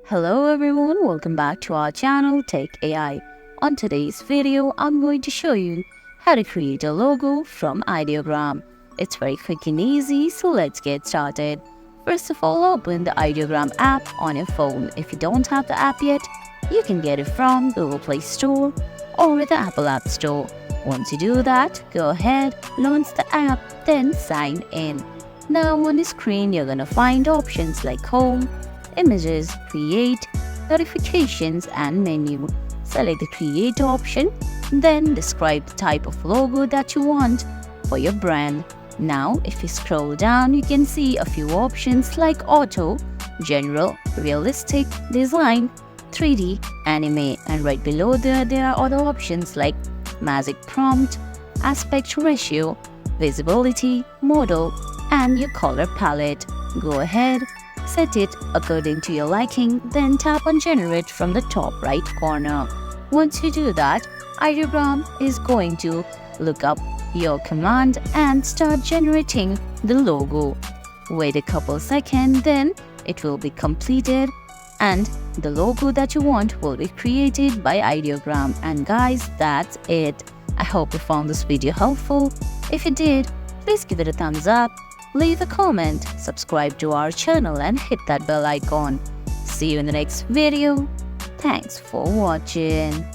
Hello everyone, welcome back to our channel Tech AI. On today's video, I'm going to show you how to create a logo from Ideogram. It's very quick and easy, so let's get started. First of all, open the Ideogram app on your phone. If you don't have the app yet, you can get it from Google Play Store or the Apple App Store. Once you do that, go ahead, launch the app, then sign in. Now on the screen, you're gonna find options like Home, Images, Create, Notifications and Menu. Select the Create option, then describe the type of logo that you want for your brand. Now, if you scroll down, you can see a few options like Auto, General, Realistic, Design, 3D, Anime, and right below there are other options like Magic Prompt, Aspect Ratio, Visibility, Model, and your color palette. Go ahead, set it according to your liking, then tap on Generate from the top right corner. Once you do that, Ideogram is going to look up your command and start generating the logo. Wait a couple seconds, then it will be completed and the logo that you want will be created by Ideogram. And guys, that's it. I hope you found this video helpful. If you did, please give it a thumbs up, leave a comment, subscribe to our channel and hit that bell icon. See you in the next video. Thanks for watching.